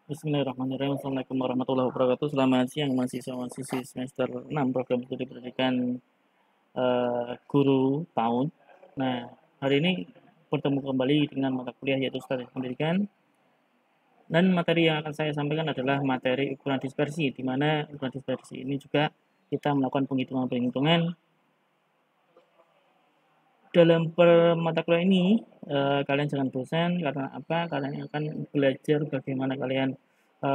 Bismillahirrahmanirrahim. Assalamualaikum warahmatullahi wabarakatuh. Selamat siang mahasiswa-mahasiswi semester 6 program studi pendidikan guru PAUD. Nah, hari ini bertemu kembali dengan mata kuliah yaitu studi pendidikan, dan materi yang akan saya sampaikan adalah materi ukuran dispersi, di mana ukuran dispersi ini juga kita melakukan penghitungan-penghitungan dalam mata kuliah ini. Kalian jangan bosan karena apa? Kalian akan belajar bagaimana kalian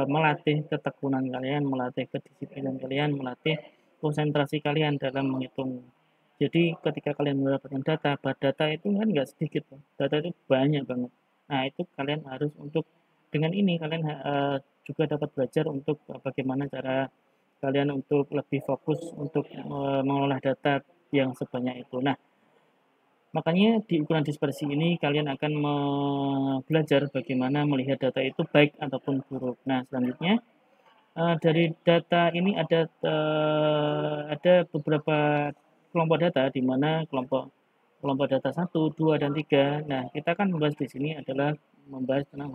melatih ketekunan kalian, melatih kedisiplinan kalian, melatih konsentrasi kalian dalam menghitung. Jadi ketika kalian mendapatkan data itu kan nggak sedikit, data itu banyak banget. Nah itu kalian harus untuk dengan ini kalian juga dapat belajar untuk bagaimana cara kalian untuk lebih fokus untuk mengolah data yang sebanyak itu. Nah, makanya di ukuran dispersi ini kalian akan belajar bagaimana melihat data itu baik ataupun buruk. Nah, selanjutnya dari data ini ada beberapa kelompok data di mana kelompok kelompok data 1, 2, dan 3. Nah, kita akan membahas di sini adalah membahas tentang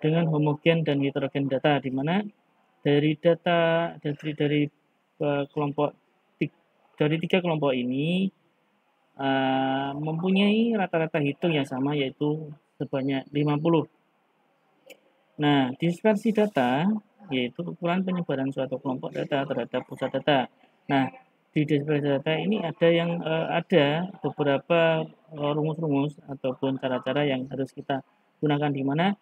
dengan homogen dan heterogen data, di mana dari data dari kelompok dari tiga kelompok ini mempunyai rata-rata hitung yang sama, yaitu sebanyak 50. Nah, dispersi data yaitu ukuran penyebaran suatu kelompok data terhadap pusat data. Nah, di dispersi data ini ada beberapa rumus-rumus ataupun cara-cara yang harus kita gunakan, di mana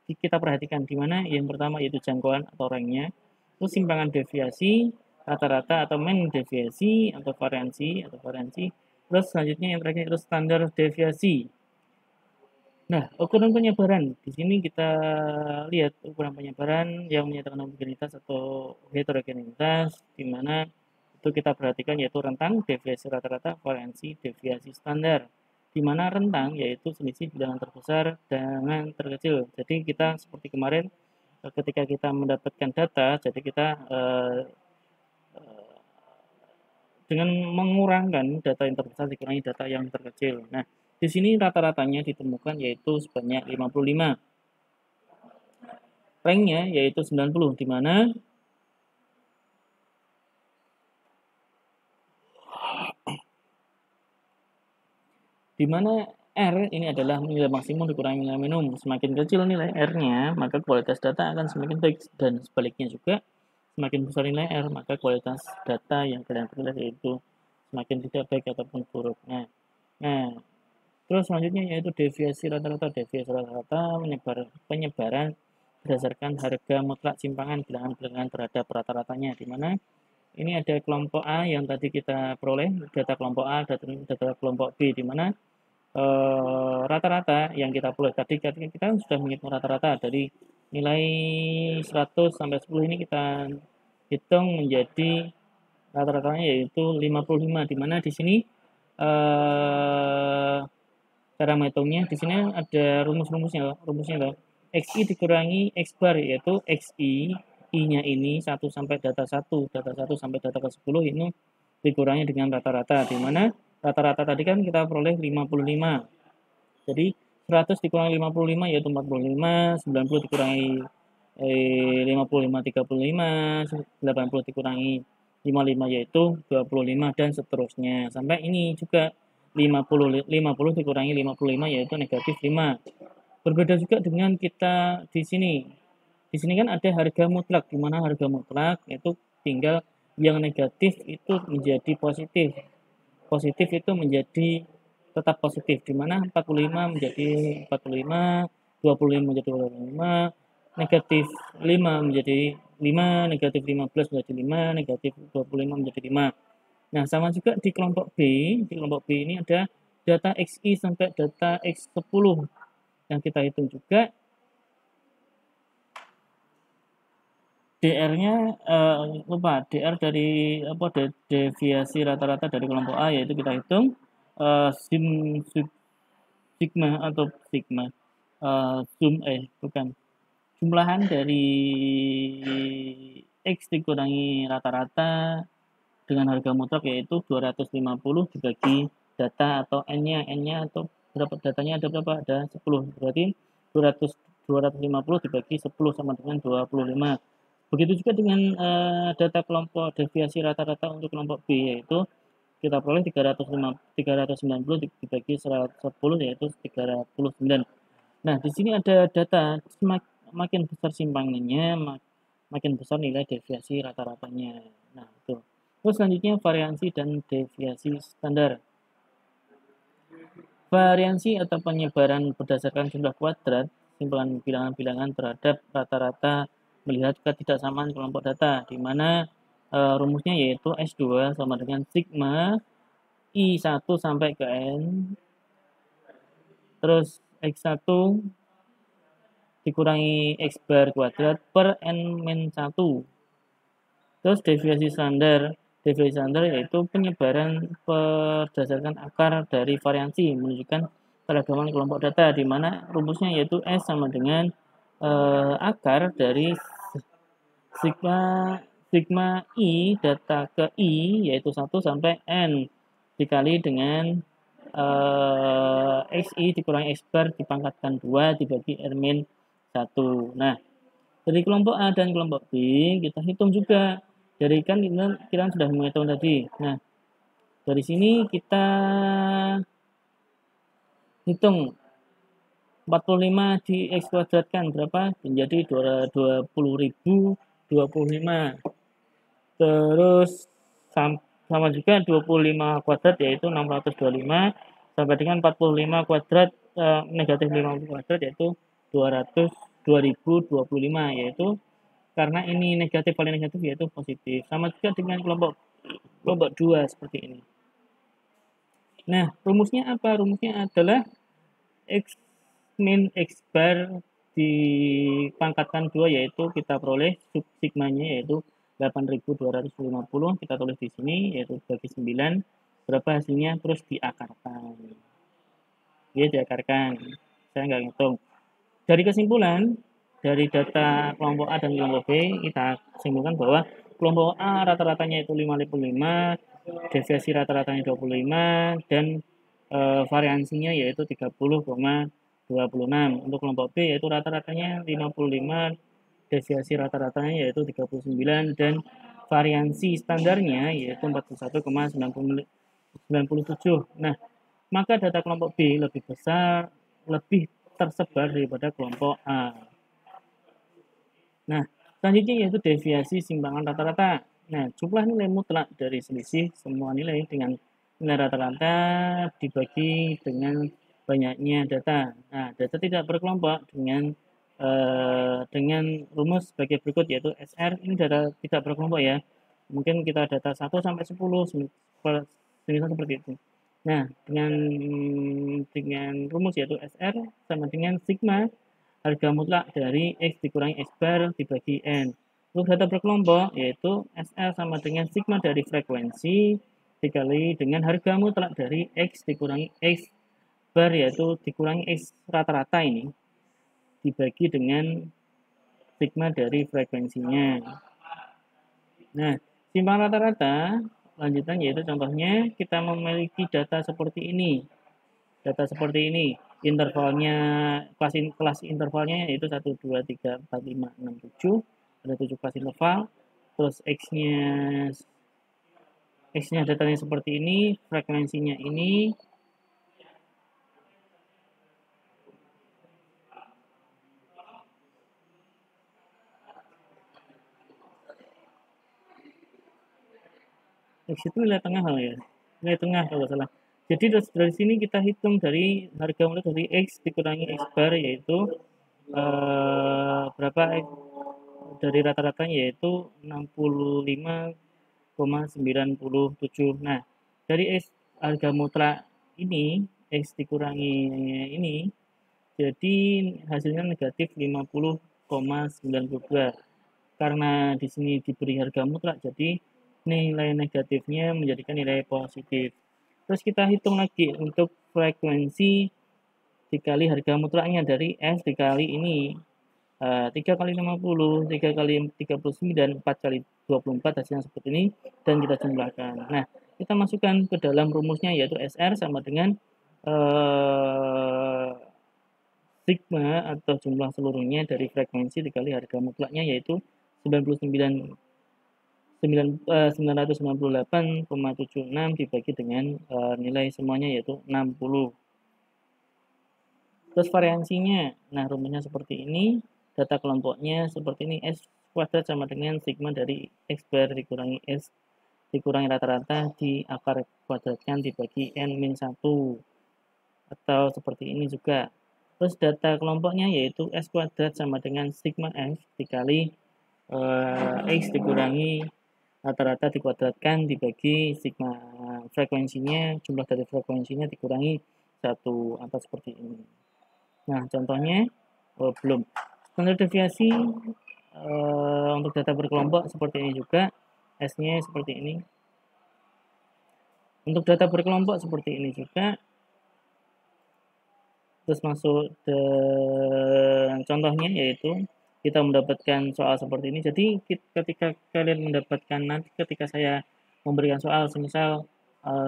kita perhatikan, di mana yang pertama yaitu jangkauan atau ranknya, terus simpangan deviasi, rata-rata atau mean deviasi atau variansi, terus selanjutnya yang terakhir itu standar deviasi. Nah, ukuran penyebaran di sini kita lihat ukuran penyebaran yang menyatakan homogenitas atau heterogenitas, di mana itu kita perhatikan yaitu rentang, deviasi rata-rata, variansi, deviasi standar, di mana rentang yaitu selisih bilangan terbesar dengan terkecil. Jadi kita seperti kemarin ketika kita mendapatkan data, jadi kita dengan mengurangkan data yang terbesar dikurangi data yang terkecil. Nah, di sini rata-ratanya ditemukan yaitu sebanyak 55. Ranknya yaitu 90, di mana R ini adalah nilai maksimum dikurangi nilai minimum. Semakin kecil nilai R-nya, maka kualitas data akan semakin baik, dan sebaliknya juga semakin besar nilai R, maka kualitas data yang kalian peroleh yaitu semakin tidak baik ataupun buruk. Nah, terus selanjutnya yaitu deviasi rata-rata. Deviasi rata-rata penyebaran berdasarkan harga mutlak simpangan bilangan-bilangan terhadap rata-ratanya, di mana ini ada kelompok A yang tadi kita peroleh data kelompok A, data kelompok B, di mana rata-rata yang kita peroleh tadi kita sudah menghitung rata-rata dari nilai 100 sampai 10 ini kita hitung menjadi rata-ratanya yaitu 55, di mana di sini cara menghitungnya di sini ada rumusnya loh. XI dikurangi X bar, yaitu XI I-nya ini 1 sampai data 1 sampai data ke 10 ini dikurangi dengan rata-rata, di mana rata-rata tadi kan kita peroleh 55. Jadi 100 dikurangi 55 yaitu 45, 90 dikurangi 55 35, 80 dikurangi 55 yaitu 25, dan seterusnya. Sampai ini juga 50 dikurangi 55 yaitu negatif 5. Berbeda juga dengan kita di sini. Di sini kan ada harga mutlak, di mana harga mutlak itu tinggal yang negatif itu menjadi positif. Positif itu menjadi tetap positif, di mana 45 menjadi 45, 25 menjadi 25, negatif 5 menjadi 5, negatif 15 menjadi 5, negatif 25 menjadi 5. Nah, sama juga di kelompok B. Di kelompok B ini ada data XI sampai data X10 yang kita hitung juga. DR-nya DR dari deviasi rata-rata dari kelompok A yaitu kita hitung sigma atau sigma bukan jumlahan dari X dikurangi rata-rata dengan harga mutlak yaitu 250 dibagi data atau N-nya atau berapa, datanya ada berapa, ada 10, berarti 250 dibagi 10 sama dengan 25. Begitu juga dengan data kelompok deviasi rata-rata untuk kelompok B, yaitu kita peroleh 390 dibagi 110 yaitu 39. Nah, di sini ada data makin besar simpangannya, makin besar nilai deviasi rata-ratanya. Nah, itu. Terus selanjutnya variansi dan deviasi standar. Variansi atau penyebaran berdasarkan jumlah kuadrat simpulan bilangan-bilangan terhadap rata-rata melihat ketidaksamaan kelompok data, di mana rumusnya yaitu S2 sama dengan sigma I1 sampai ke N, terus X1 dikurangi X bar kuadrat per N-1. Terus deviasi standar yaitu penyebaran berdasarkan akar dari variansi menunjukkan keragaman kelompok data, di mana rumusnya yaitu S sama dengan akar dari sigma sigma I data ke I yaitu 1 sampai N dikali dengan XI dikurangi X bar dipangkatkan 2 dibagi R-1. Nah, dari kelompok A dan kelompok B kita hitung juga. Dari kan kita sudah menghitung tadi. Nah, dari sini kita hitung 45 di X kuadratkan berapa? Menjadi 20.025. Terus sama juga 25 kuadrat yaitu 625 sampai dengan 45 kuadrat negatif 50 kuadrat yaitu 2025 yaitu karena ini negatif paling negatif yaitu positif. Sama juga dengan kelompok 2 seperti ini. Nah, rumusnya apa? Rumusnya adalah X min X bar dipangkatkan 2 yaitu kita peroleh sub sigmanya yaitu 8.250 kita tulis di sini yaitu bagi 9 berapa hasilnya terus diakarkan. Ya, diakarkan. Saya nggak ngitung. Dari kesimpulan dari data kelompok A dan kelompok B kita simpulkan bahwa kelompok A rata-ratanya itu 55, deviasi rata-ratanya 25 dan variansinya yaitu 30,26. Untuk kelompok B yaitu rata-ratanya 55, deviasi rata-ratanya yaitu 39 dan variansi standarnya yaitu 41,97. Nah, maka data kelompok B lebih besar, lebih tersebar daripada kelompok A. Nah, selanjutnya yaitu deviasi simpangan rata-rata. Nah, jumlah nilai mutlak dari selisih semua nilai dengan nilai rata-rata dibagi dengan banyaknya data. Nah, data tidak berkelompok dengan rumus sebagai berikut yaitu SR. Ini data tidak berkelompok ya. Mungkin kita data 1 sampai 10 semisal seperti itu. Nah, dengan rumus yaitu SR sama dengan sigma harga mutlak dari X dikurangi X bar dibagi N. Untuk data berkelompok, yaitu SR sama dengan sigma dari frekuensi dikali dengan harga mutlak dari X dikurangi X bar, yaitu dikurangi X rata-rata ini, dibagi dengan sigma dari frekuensinya. Nah, simpangan rata-rata, lanjutan yaitu contohnya kita memiliki data seperti ini. Data seperti ini. Intervalnya kelas intervalnya yaitu 1 2 3 4 5 6 7, ada 7 kelas interval. Terus X-nya datanya seperti ini, frekuensinya ini. X itu nilai tengah ya. Nilai tengah kalau salah. Jadi dari sini kita hitung dari harga mulai dari X dikurangi X bar yaitu berapa dari rata-ratanya yaitu 65,97. Nah, dari X harga mutlak ini X dikurangi ini jadi hasilnya negatif 50,92. Karena di sini diberi harga mutlak jadi nilai negatifnya menjadikan nilai positif. Terus kita hitung lagi untuk frekuensi dikali harga mutlaknya dari S dikali ini 3 kali 50, 3 kali 39, 4 kali 24 hasilnya seperti ini dan kita jumlahkan. Nah, kita masukkan ke dalam rumusnya yaitu SR sama dengan sigma atau jumlah seluruhnya dari frekuensi dikali harga mutlaknya, yaitu 998,76 dibagi dengan nilai semuanya, yaitu 60. Terus variansinya, nah rumusnya seperti ini, data kelompoknya seperti ini, S kuadrat sama dengan sigma dari X bar dikurangi S dikurangi rata-rata di akar kuadratkan dibagi N min 1, atau seperti ini juga. Terus data kelompoknya yaitu S kuadrat sama dengan sigma F dikali X dikurangi rata-rata dikuadratkan dibagi sigma frekuensinya, jumlah dari frekuensinya dikurangi 1, atau seperti ini. Nah, contohnya belum. Standar deviasi untuk data berkelompok seperti ini juga, S-nya seperti ini. Untuk data berkelompok seperti ini juga. Terus masuk contohnya yaitu kita mendapatkan soal seperti ini. Jadi ketika kalian mendapatkan nanti ketika saya memberikan soal, semisal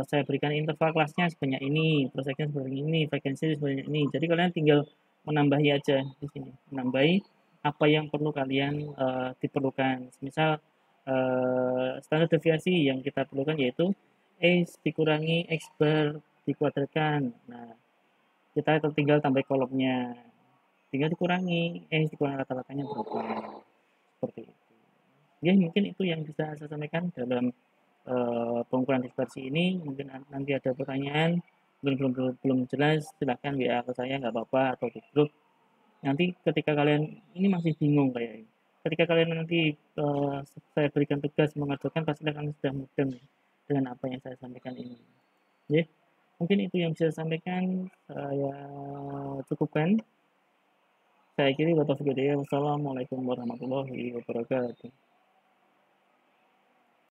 saya berikan interval kelasnya sebanyak ini, prosesnya sebanyak ini, frekuensi sebanyak ini. Jadi kalian tinggal menambahi aja di sini, menambahi apa yang perlu kalian diperlukan. Misal standar deviasi yang kita perlukan yaitu X dikurangi X bar dikuadratkan. Nah, kita tinggal tambah kolomnya, tinggal dikurangi dikurangi rata-ratanya berapa, seperti itu. Ya, mungkin itu yang bisa saya sampaikan dalam pengukuran dispersi ini. Mungkin nanti ada pertanyaan belum jelas, silahkan WA ke saya, nggak apa-apa, atau di grup. Nanti ketika kalian ini masih bingung kayak ini, ketika kalian nanti saya berikan tugas mengerjakan, pasti kalian sudah mudeng dengan apa yang saya sampaikan ini. Ya, mungkin itu yang bisa saya sampaikan. Saya cukupkan. Saya kira Wassalamualaikum warahmatullahi wabarakatuh.